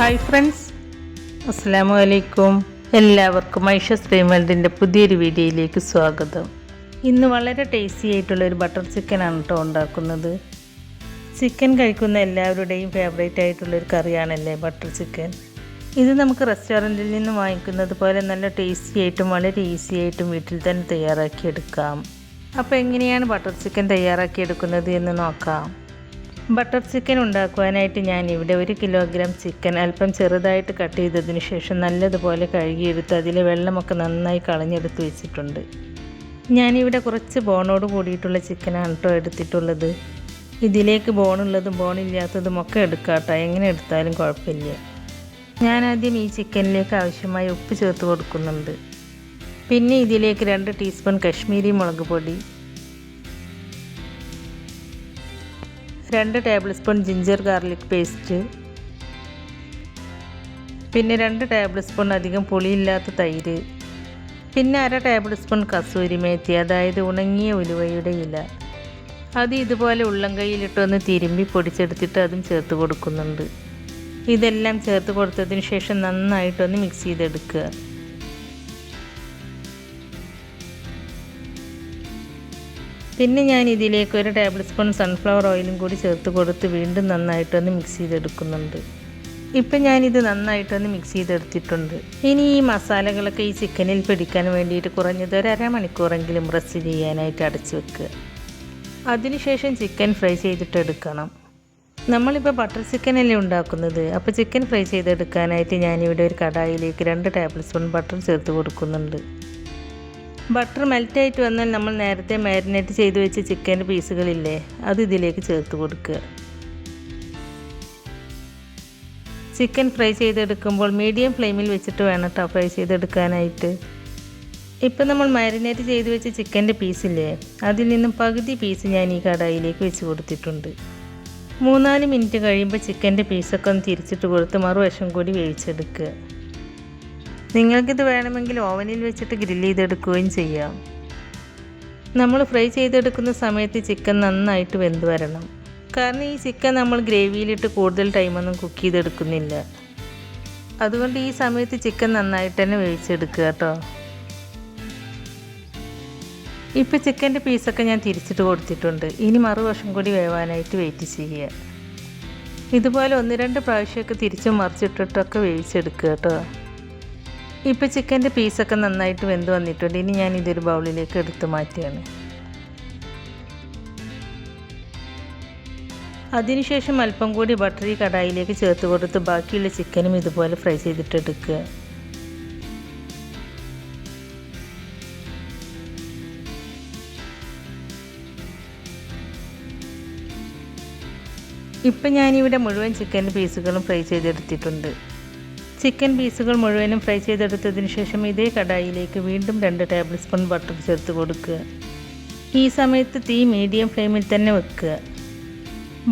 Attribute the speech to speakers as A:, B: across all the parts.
A: Hi friends, അസ്സലാമു അലൈക്കും. എല്ലാവർക്കും ഐഷ വേൾഡിൻ്റെ പുതിയൊരു വീഡിയോയിലേക്ക് സ്വാഗതം. ഇന്ന് വളരെ ടേസ്റ്റി ആയിട്ടുള്ളൊരു ബട്ടർ ചിക്കനാണ് കേട്ടോ ഉണ്ടാക്കുന്നത്. ചിക്കൻ കഴിക്കുന്ന എല്ലാവരുടെയും ഫേവറേറ്റ് ആയിട്ടുള്ളൊരു കറിയാണല്ലേ ബട്ടർ ചിക്കൻ. ഇത് നമുക്ക് റെസ്റ്റോറൻറ്റിൽ നിന്ന് വാങ്ങിക്കുന്നത് പോലെ നല്ല ടേസ്റ്റി ആയിട്ടും വളരെ ഈസി ആയിട്ടും വീട്ടിൽ തന്നെ തയ്യാറാക്കിയെടുക്കാം. അപ്പോൾ എങ്ങനെയാണ് ബട്ടർ ചിക്കൻ തയ്യാറാക്കിയെടുക്കുന്നത് എന്ന് നോക്കാം. ബട്ടർ ചിക്കൻ ഉണ്ടാക്കുവാനായിട്ട് ഞാനിവിടെ 1 കിലോഗ്രാം ചിക്കൻ അല്പം ചെറുതായിട്ട് കട്ട് ചെയ്തതിന് ശേഷം നല്ലതുപോലെ കഴുകിയെടുത്ത് അതിലെ വെള്ളമൊക്കെ നന്നായി കളഞ്ഞെടുത്ത് വെച്ചിട്ടുണ്ട്. ഞാനിവിടെ കുറച്ച് ബോണോട് കൂടിയിട്ടുള്ള ചിക്കനാണ് കേട്ടോ എടുത്തിട്ടുള്ളത്. ഇതിലേക്ക് ബോണുള്ളതും ബോണില്ലാത്തതും ഒക്കെ എടുക്കാം കേട്ടോ, എങ്ങനെ എടുത്താലും കുഴപ്പമില്ല. ഞാനാദ്യം ഈ ചിക്കനിലേക്ക് ആവശ്യമായ ഉപ്പ് ചേർത്ത് കൊടുക്കുന്നുണ്ട്. പിന്നെ ഇതിലേക്ക് 2 ടീസ്പൂൺ കശ്മീരി മുളക് പൊടി, 2 table spoon ginger garlic paste, പിന്നെ 2 ടേബിൾ സ്പൂൺ അധികം പുളിയില്ലാത്ത തൈര്, പിന്നെ 1/2 ടേബിൾ സ്പൂൺ കസൂരി മേത്തി, അതായത് ഉണങ്ങിയ ഉലുവയുടെ ഇല. അത് ഇതുപോലെ ഉള്ളം കൈയിലിട്ടൊന്ന് തിരുമ്പി പൊടിച്ചെടുത്തിട്ട് അതും ചേർത്ത് കൊടുക്കുന്നുണ്ട്. ഇതെല്ലാം ചേർത്ത് കൊടുത്തതിന് ശേഷം നന്നായിട്ടൊന്ന് മിക്സ് ചെയ്തെടുക്കുക. പിന്നെ ഞാൻ ഇതിലേക്ക് 1 ടേബിൾ സ്പൂൺ സൺഫ്ലവർ ഓയിലും കൂടി ചേർത്ത് കൊടുത്ത് വീണ്ടും നന്നായിട്ടൊന്ന് മിക്സ് ചെയ്തെടുക്കുന്നുണ്ട്. ഇപ്പം ഞാനിത് നന്നായിട്ടൊന്ന് മിക്സ് ചെയ്തെടുത്തിട്ടുണ്ട്. ഇനി ഈ മസാലകളൊക്കെ ഈ ചിക്കനിൽ പിടിക്കാൻ വേണ്ടിയിട്ട് കുറഞ്ഞത് 1/2 മണിക്കൂറെങ്കിലും റെസ്റ്റ് ചെയ്യാനായിട്ട് അടച്ചു വെക്കുക. അതിനുശേഷം ചിക്കൻ ഫ്രൈ ചെയ്തിട്ടെടുക്കണം. നമ്മളിപ്പോൾ ബട്ടർ ചിക്കനല്ലേ ഉണ്ടാക്കുന്നത്. അപ്പോൾ ചിക്കൻ ഫ്രൈ ചെയ്തെടുക്കാനായിട്ട് ഞാനിവിടെ ഒരു കടായിലേക്ക് 2 ടേബിൾ സ്പൂൺ ബട്ടർ ചേർത്ത് കൊടുക്കുന്നുണ്ട്. ബട്ടർ മെൽറ്റായിട്ട് വന്നാൽ നമ്മൾ നേരത്തെ മാരിനേറ്റ് ചെയ്ത് വെച്ച ചിക്കൻ്റെ പീസുകളില്ലേ, അത് ഇതിലേക്ക് ചേർത്ത് കൊടുക്കുക. ചിക്കൻ ഫ്രൈ ചെയ്തെടുക്കുമ്പോൾ മീഡിയം ഫ്ലെയിമിൽ വെച്ചിട്ട് വേണം കേട്ടോ ഫ്രൈ ചെയ്തെടുക്കാനായിട്ട്. ഇപ്പം നമ്മൾ മാരിനേറ്റ് ചെയ്ത് വെച്ച ചിക്കൻ്റെ പീസില്ലേ, അതിൽ നിന്നും പകുതി പീസ് ഞാൻ ഈ കടായിലേക്ക് വെച്ച് കൊടുത്തിട്ടുണ്ട്. 3-4 മിനിറ്റ് കഴിയുമ്പോൾ ചിക്കൻ്റെ പീസൊക്കെ ഒന്ന് തിരിച്ചിട്ട് കൊടുത്ത് മറുവശം കൂടി വേവിച്ചെടുക്കുക. നിങ്ങൾക്കിത് വേണമെങ്കിൽ ഓവനിൽ വെച്ചിട്ട് ഗ്രില്ല് ചെയ്തെടുക്കുകയും ചെയ്യാം. നമ്മൾ ഫ്രൈ ചെയ്തെടുക്കുന്ന സമയത്ത് ചിക്കൻ നന്നായിട്ട് വെന്ത് വരണം. കാരണം ഈ ചിക്കൻ നമ്മൾ ഗ്രേവിയിലിട്ട് കൂടുതൽ ടൈമൊന്നും കുക്ക് ചെയ്തെടുക്കുന്നില്ല. അതുകൊണ്ട് ഈ സമയത്ത് ചിക്കൻ നന്നായിട്ട് തന്നെ വേവിച്ചെടുക്കുക കേട്ടോ. ഇപ്പോൾ ചിക്കൻ്റെ പീസൊക്കെ ഞാൻ തിരിച്ചിട്ട് കൊടുത്തിട്ടുണ്ട്. ഇനി മറുവശം കൂടി വേവാനായിട്ട് വെയിറ്റ് ചെയ്യുക. ഇതുപോലെ 1-2 പ്രാവശ്യമൊക്കെ തിരിച്ചും മറിച്ചിട്ടിട്ടൊക്കെ വേവിച്ചെടുക്കുക കേട്ടോ. ഇപ്പോൾ ചിക്കൻ്റെ പീസൊക്കെ നന്നായിട്ട് വെന്ത് വന്നിട്ടുണ്ട്. ഇനി ഞാൻ ഇതൊരു ബൗളിലേക്ക് എടുത്ത് മാറ്റുകയാണ്. അതിനുശേഷം അല്പം കൂടി ബട്ടർ ഈ കടായിലേക്ക് ചേർത്ത് കൊടുത്ത് ബാക്കിയുള്ള ചിക്കനും ഇതുപോലെ ഫ്രൈ ചെയ്തിട്ടെടുക്കുക. ഇപ്പം ഞാനിവിടെ മുഴുവൻ ചിക്കൻ പീസുകളും ഫ്രൈ ചെയ്തെടുത്തിട്ടുണ്ട്. ചിക്കൻ പീസുകൾ മുഴുവനും ഫ്രൈ ചെയ്തെടുത്തതിന് ശേഷം ഇതേ കടായിലേക്ക് വീണ്ടും 2 ടേബിൾ സ്പൂൺ ബട്ടർ ചേർത്ത് കൊടുക്കുക. ഈ സമയത്ത് തീ മീഡിയം ഫ്ലെയിമിൽ തന്നെ വെക്കുക.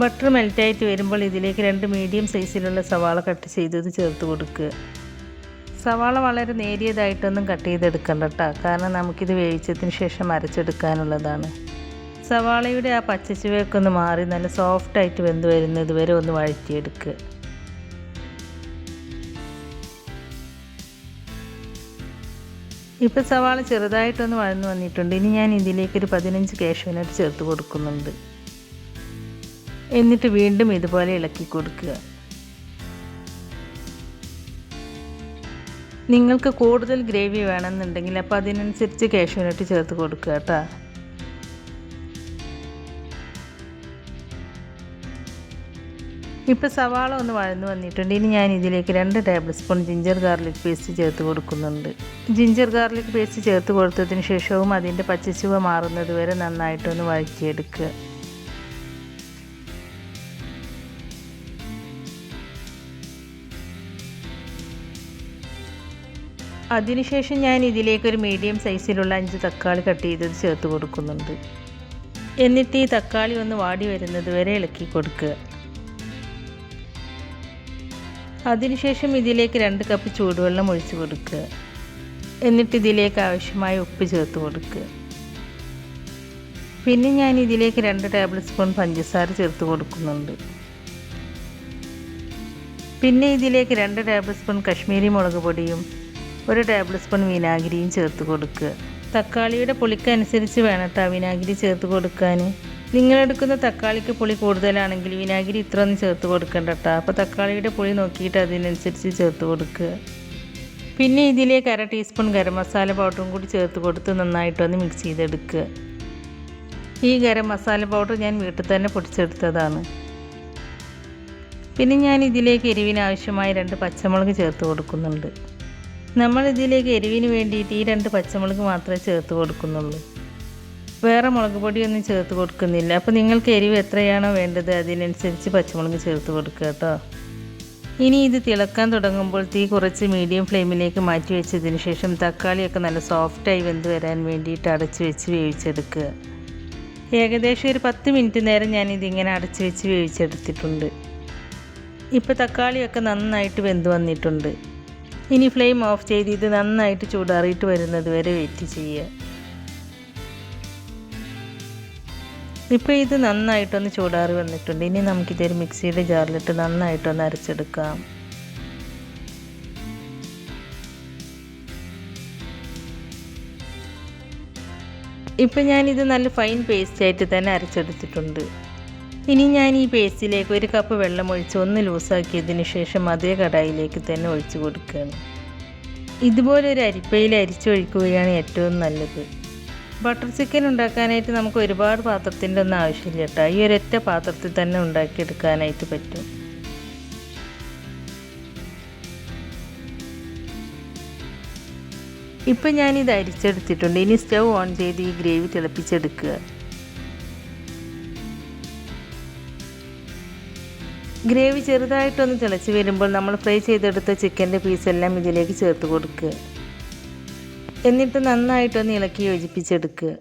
A: ബട്ടർ മെൽറ്റായിട്ട് വരുമ്പോൾ ഇതിലേക്ക് 2 മീഡിയം സൈസിലുള്ള സവാള കട്ട് ചെയ്തത് ചേർത്ത് കൊടുക്കുക. സവാള വളരെ നേരിയതായിട്ടൊന്നും കട്ട് ചെയ്തെടുക്കണ്ട കേട്ടോ, കാരണം നമുക്കിത് വേവിച്ചതിന് ശേഷം അരച്ചെടുക്കാനുള്ളതാണ്. സവാളയുടെ ആ പച്ചച്ചുവയൊക്കെ ഒന്ന് മാറി നല്ല സോഫ്റ്റായിട്ട് വെന്ത് വരുന്നത് വരെ ഒന്ന് വഴറ്റിയെടുക്കുക. ഇപ്പോൾ സവാള ചെറുതായിട്ടൊന്ന് വഴന്നു വന്നിട്ടുണ്ട്. ഇനി ഞാൻ ഇതിലേക്കൊരു 15 കാഷ്യൂനട്ട് ചേർത്ത് കൊടുക്കുന്നുണ്ട്. എന്നിട്ട് വീണ്ടും ഇതുപോലെ ഇളക്കി കൊടുക്കുക. നിങ്ങൾക്ക് കൂടുതൽ ഗ്രേവി വേണമെന്നുണ്ടെങ്കിൽ അപ്പോൾ അതിനനുസരിച്ച് കാഷ്യൂനട്ട് ചേർത്ത് കൊടുക്കുക കേട്ടോ. ഇപ്പോൾ സവാള ഒന്ന് വഴന്നു വന്നിട്ടുണ്ട്. ഇനി ഞാൻ ഇതിലേക്ക് 2 table spoon ginger garlic paste ചേർത്ത് കൊടുക്കുന്നുണ്ട്. ജിഞ്ചർ ഗാർലിക് പേസ്റ്റ് ചേർത്ത് കൊടുത്തതിന് ശേഷവും അതിൻ്റെ പച്ചച്ചുവ മാറുന്നത് വരെ നന്നായിട്ടൊന്ന് വഴറ്റിയെടുക്കുക. അതിനുശേഷം ഞാൻ ഇതിലേക്ക് ഒരു മീഡിയം സൈസിലുള്ള 5 തക്കാളി കട്ട് ചെയ്തത് ചേർത്ത് കൊടുക്കുന്നുണ്ട്. എന്നിട്ട് ഈ തക്കാളി ഒന്ന് വാടി വരുന്നത് വരെ ഇളക്കി കൊടുക്കുക. അതിനുശേഷം ഇതിലേക്ക് 2 കപ്പ് ചൂടുവെള്ളം ഒഴിച്ച് കൊടുക്കുക. എന്നിട്ട് ഇതിലേക്ക് ആവശ്യമായ ഉപ്പ് ചേർത്ത് കൊടുക്കുക. പിന്നെ ഞാൻ ഇതിലേക്ക് 2 ടേബിൾ സ്പൂൺ പഞ്ചസാര ചേർത്ത് കൊടുക്കുന്നുണ്ട്. പിന്നെ ഇതിലേക്ക് 2 ടേബിൾ സ്പൂൺ കശ്മീരി മുളക് പൊടിയും 1 ടേബിൾ സ്പൂൺ വിനാഗിരിയും ചേർത്ത് കൊടുക്കുക. തക്കാളിയുടെ പുളിക്കനുസരിച്ച് വേണം കേട്ടോ വിനാഗിരി ചേർത്ത് കൊടുക്കാൻ. നിങ്ങളെടുക്കുന്ന തക്കാളിക്ക് പുളി കൂടുതലാണെങ്കിൽ വിനാഗിരി ഇത്രയൊന്നും ചേർത്ത് കൊടുക്കണ്ട കേട്ടോ. അപ്പോൾ തക്കാളിയുടെ പുളി നോക്കിയിട്ട് അതിനനുസരിച്ച് ചേർത്ത് കൊടുക്കുക. പിന്നെ ഇതിലേക്ക് 1/2 ടീസ്പൂൺ ഗരം മസാല പൗഡറും കൂടി ചേർത്ത് കൊടുത്ത് നന്നായിട്ടൊന്ന് മിക്സ് ചെയ്തെടുക്കുക. ഈ ഗരം മസാല പൗഡർ ഞാൻ വീട്ടിൽ തന്നെ പൊടിച്ചെടുത്തതാണ്. പിന്നെ ഞാൻ ഇതിലേക്ക് എരിവിന് ആവശ്യമായ 2 പച്ചമുളക് ചേർത്ത് കൊടുക്കുന്നുണ്ട്. നമ്മൾ ഇതിലേക്ക് എരിവിന് വേണ്ടിയിട്ട് ഈ 2 പച്ചമുളക് മാത്രമേ ചേർത്ത് കൊടുക്കുന്നുള്ളൂ. വേറെ മുളക് പൊടിയൊന്നും ചേർത്ത് കൊടുക്കുന്നില്ല. അപ്പോൾ നിങ്ങൾക്ക് എരിവ് എത്രയാണോ വേണ്ടത് അതിനനുസരിച്ച് പച്ചമുളക് ചേർത്ത് കൊടുക്കുക കേട്ടോ. ഇനി ഇത് തിളക്കാൻ തുടങ്ങുമ്പോൾ തീ കുറച്ച് മീഡിയം ഫ്ലെയിമിലേക്ക് മാറ്റി വെച്ചതിന് ശേഷം തക്കാളിയൊക്കെ നല്ല സോഫ്റ്റായി വെന്ത് വരാൻ വേണ്ടിയിട്ട് അടച്ച് വെച്ച് വേവിച്ചെടുക്കുക. ഏകദേശം ഒരു 10 മിനിറ്റ് നേരം ഞാനിതിങ്ങനെ അടച്ച് വെച്ച് വേവിച്ചെടുത്തിട്ടുണ്ട്. ഇപ്പോൾ തക്കാളിയൊക്കെ നന്നായിട്ട് വെന്ത് വന്നിട്ടുണ്ട്. ഇനി ഫ്ലെയിം ഓഫ് ചെയ്ത് ഇത് നന്നായിട്ട് ചൂടാറിയിട്ട് വരുന്നത് വരെ വെയിറ്റ് ചെയ്യുക. ഇപ്പോൾ ഇത് നന്നായിട്ടൊന്ന് ചൂടാറി വന്നിട്ടുണ്ട്. ഇനി നമുക്കിതൊരു മിക്സിയുടെ ജാറിലിട്ട് നന്നായിട്ടൊന്ന് അരച്ചെടുക്കാം. ഇപ്പോൾ ഞാനിത് നല്ല ഫൈൻ പേസ്റ്റായിട്ട് തന്നെ അരച്ചെടുത്തിട്ടുണ്ട്. ഇനി ഞാൻ ഈ പേസ്റ്റിലേക്ക് 1 കപ്പ് വെള്ളം ഒഴിച്ച് ഒന്ന് ലൂസാക്കിയതിന് ശേഷം അതേ കടായിലേക്ക് തന്നെ ഒഴിച്ചു കൊടുക്കുകയാണ്. ഇതുപോലെ ഒരു അരിപ്പയിൽ അരിച്ചൊഴിക്കുകയാണ് ഏറ്റവും നല്ലത്. ബട്ടർ ചിക്കൻ ഉണ്ടാക്കാനായിട്ട് നമുക്ക് ഒരുപാട് പാത്രത്തിൻ്റെ ഒന്നും ആവശ്യമില്ല കേട്ടോ. ഈ ഒരൊറ്റ പാത്രത്തിൽ തന്നെ ഉണ്ടാക്കിയെടുക്കാനായിട്ട് പറ്റും. ഇപ്പം ഞാനിത് അരിച്ചെടുത്തിട്ടുണ്ട്. ഇനി സ്റ്റൗ ഓൺ ചെയ്ത് ഈ ഗ്രേവി തിളപ്പിച്ചെടുക്കുക. ഗ്രേവി ചെറുതായിട്ടൊന്ന് തിളച്ച് വരുമ്പോൾ നമ്മൾ ഫ്രൈ ചെയ്തെടുത്ത ചിക്കൻ്റെ പീസെല്ലാം ഇതിലേക്ക് ചേർത്ത് കൊടുക്കുക. എന്നിട്ട് നന്നായിട്ടൊന്ന് ഇളക്കി യോജിപ്പിച്ചെടുക്കുക.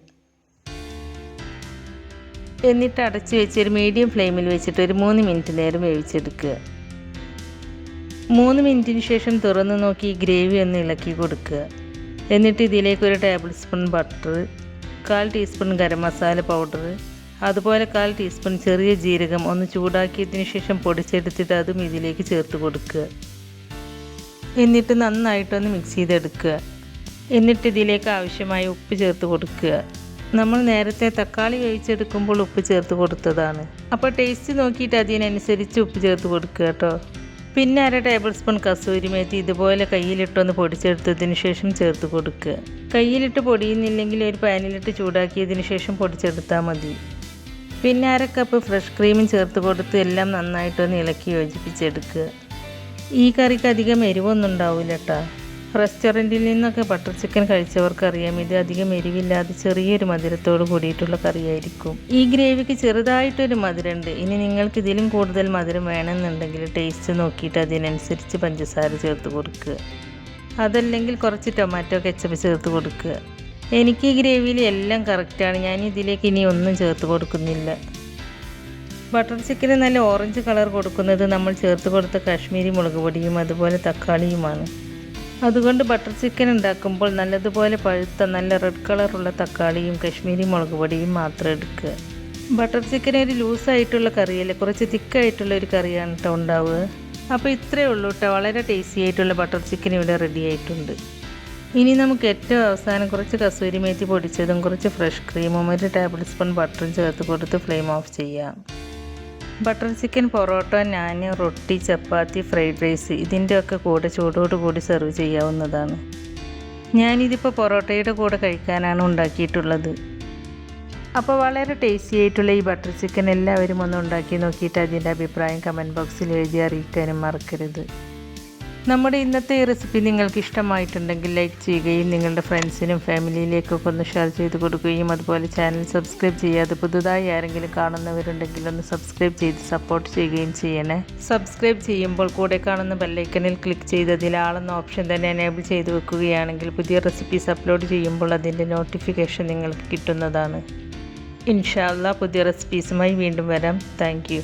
A: എന്നിട്ട് അടച്ച് വെച്ച് ഒരു മീഡിയം ഫ്ലെയിമിൽ വെച്ചിട്ട് ഒരു 3 മിനിറ്റ് നേരം വേവിച്ചെടുക്കുക. 3 മിനിറ്റിന് ശേഷം തുറന്ന് നോക്കി ഈ ഗ്രേവി ഒന്ന് ഇളക്കി കൊടുക്കുക. എന്നിട്ട് ഇതിലേക്ക് 1 table spoon butter, 1/4 teaspoon garam masala powder, അതുപോലെ 1/4 ടീസ്പൂൺ ചെറിയ ജീരകം ഒന്ന് ചൂടാക്കിയതിന് ശേഷം പൊടിച്ചെടുത്തിട്ട് അതും ഇതിലേക്ക് ചേർത്ത് കൊടുക്കുക. എന്നിട്ട് നന്നായിട്ടൊന്ന് മിക്സ് ചെയ്തെടുക്കുക. എന്നിട്ട് ഇതിലേക്ക് ആവശ്യമായ ഉപ്പ് ചേർത്ത് കൊടുക്കുക. നമ്മൾ നേരത്തെ തക്കാളി വേവിച്ചെടുക്കുമ്പോൾ ഉപ്പ് ചേർത്ത് കൊടുത്തതാണ്. അപ്പോൾ ടേസ്റ്റ് നോക്കിയിട്ട് അതിനനുസരിച്ച് ഉപ്പ് ചേർത്ത് കൊടുക്കുക കേട്ടോ. പിന്നെ 1/2 ടേബിൾ സ്പൂൺ കസൂരി മേത്തി ഇതുപോലെ കയ്യിലിട്ടൊന്ന് പൊടിച്ചെടുത്തതിന് ശേഷം ചേർത്ത് കൊടുക്കുക. കയ്യിലിട്ട് പൊടിയുന്നില്ലെങ്കിൽ ഒരു പാനിലിട്ട് ചൂടാക്കിയതിന് ശേഷം പൊടിച്ചെടുത്താൽ മതി. പിന്നെ 1/2 കപ്പ് ഫ്രഷ് ക്രീമും ചേർത്ത് കൊടുത്ത് എല്ലാം നന്നായിട്ടൊന്ന് ഇളക്കി യോജിപ്പിച്ചെടുക്കുക. ഈ കറിക്ക് അധികം എരിവൊന്നും ഉണ്ടാവില്ല കേട്ടോ. റെസ്റ്റോറൻറ്റിൽ നിന്നൊക്കെ ബട്ടർ ചിക്കൻ കഴിച്ചവർക്കറിയാം ഇത് അധികം എരിവില്ലാതെ ചെറിയൊരു മധുരത്തോട് കൂടിയിട്ടുള്ള കറിയായിരിക്കും. ഈ ഗ്രേവിക്ക് ചെറുതായിട്ടൊരു മധുരമുണ്ട്. ഇനി നിങ്ങൾക്ക് ഇതിലും കൂടുതൽ മധുരം വേണമെന്നുണ്ടെങ്കിൽ ടേസ്റ്റ് നോക്കിയിട്ട് അതിനനുസരിച്ച് പഞ്ചസാര ചേർത്ത് കൊടുക്കുക. അതല്ലെങ്കിൽ കുറച്ച് ടൊമാറ്റോ കെച്ചപ്പ് ചേർത്ത് കൊടുക്കുക. എനിക്ക് ഈ ഗ്രേവിയിൽ എല്ലാം കറക്റ്റാണ്. ഞാൻ ഇതിലേക്ക് ഇനി ഒന്നും ചേർത്ത് കൊടുക്കുന്നില്ല. ബട്ടർ ചിക്കന് നല്ല ഓറഞ്ച് കളർ കൊടുക്കുന്നത് നമ്മൾ ചേർത്ത് കൊടുത്ത കാശ്മീരി മുളക് പൊടിയും അതുപോലെ തക്കാളിയുമാണ്. അതുകൊണ്ട് ബട്ടർ ചിക്കൻ ഉണ്ടാക്കുമ്പോൾ നല്ലതുപോലെ പഴുത്ത നല്ല റെഡ് കളറുള്ള തക്കാളിയും കാശ്മീരി മുളക് പൊടിയും മാത്രം എടുക്കുക. ബട്ടർ ചിക്കൻ ഒരു ലൂസായിട്ടുള്ള കറിയല്ല, കുറച്ച് തിക്കായിട്ടുള്ള ഒരു കറിയാണ് കേട്ടോ ഉണ്ടാവുക. അപ്പോൾ ഇത്രയേ ഉള്ളൂ കേട്ടോ. വളരെ ടേസ്റ്റി ആയിട്ടുള്ള ബട്ടർ ചിക്കൻ ഇവിടെ റെഡി ആയിട്ടുണ്ട്. ഇനി നമുക്ക് ഏറ്റവും അവസാനം കുറച്ച് കസൂരി മേത്തി പൊടിച്ചതും കുറച്ച് ഫ്രഷ് ക്രീമും 1 ടേബിൾ സ്പൂൺ ബട്ടറും ചേർത്ത് കൊടുത്ത് ഫ്ലെയിം ഓഫ് ചെയ്യാം. ബട്ടർ ചിക്കൻ പൊറോട്ട, നാൻ, റൊട്ടി, ചപ്പാത്തി, ഫ്രൈഡ് റൈസ് ഇതിൻ്റെയൊക്കെ കൂടെ ചൂടോടുകൂടി സെർവ് ചെയ്യാവുന്നതാണ്. ഞാനിതിപ്പോൾ പൊറോട്ടയുടെ കൂടെ കഴിക്കാനാണ് ഉണ്ടാക്കിയിട്ടുള്ളത്. അപ്പോൾ വളരെ ടേസ്റ്റി ആയിട്ടുള്ള ഈ ബട്ടർ ചിക്കൻ എല്ലാവരും ഒന്ന് ഉണ്ടാക്കി നോക്കിയിട്ട് അതിൻ്റെ അഭിപ്രായം കമൻറ്റ് ബോക്സിൽ എഴുതി അറിയിക്കാനും മറക്കരുത്. നമ്മുടെ ഇന്നത്തെ ഈ റെസിപ്പി നിങ്ങൾക്ക് ഇഷ്ടമായിട്ടുണ്ടെങ്കിൽ ലൈക്ക് ചെയ്യുകയും നിങ്ങളുടെ ഫ്രണ്ട്സിനും ഫാമിലിയിലേക്കൊക്കെ ഒന്ന് ഷെയർ ചെയ്ത് കൊടുക്കുകയും അതുപോലെ ചാനൽ സബ്സ്ക്രൈബ് ചെയ്യാതെ പുതുതായി ആരെങ്കിലും കാണുന്നവരുണ്ടെങ്കിൽ ഒന്ന് സബ്സ്ക്രൈബ് ചെയ്ത് സപ്പോർട്ട് ചെയ്യുകയും ചെയ്യണേ. സബ്സ്ക്രൈബ് ചെയ്യുമ്പോൾ കൂടെ കാണുന്ന ബെല്ലൈക്കണിൽ ക്ലിക്ക് ചെയ്ത് അതിൽ ആളെന്ന ഓപ്ഷൻ തന്നെ എനേബിൾ ചെയ്ത് വെക്കുകയാണെങ്കിൽ പുതിയ റെസിപ്പീസ് അപ്ലോഡ് ചെയ്യുമ്പോൾ അതിൻ്റെ നോട്ടിഫിക്കേഷൻ നിങ്ങൾക്ക് കിട്ടുന്നതാണ്. ഇൻഷാ അല്ലാഹ് പുതിയ റെസിപ്പീസുമായി വീണ്ടും വരാം. Thank you.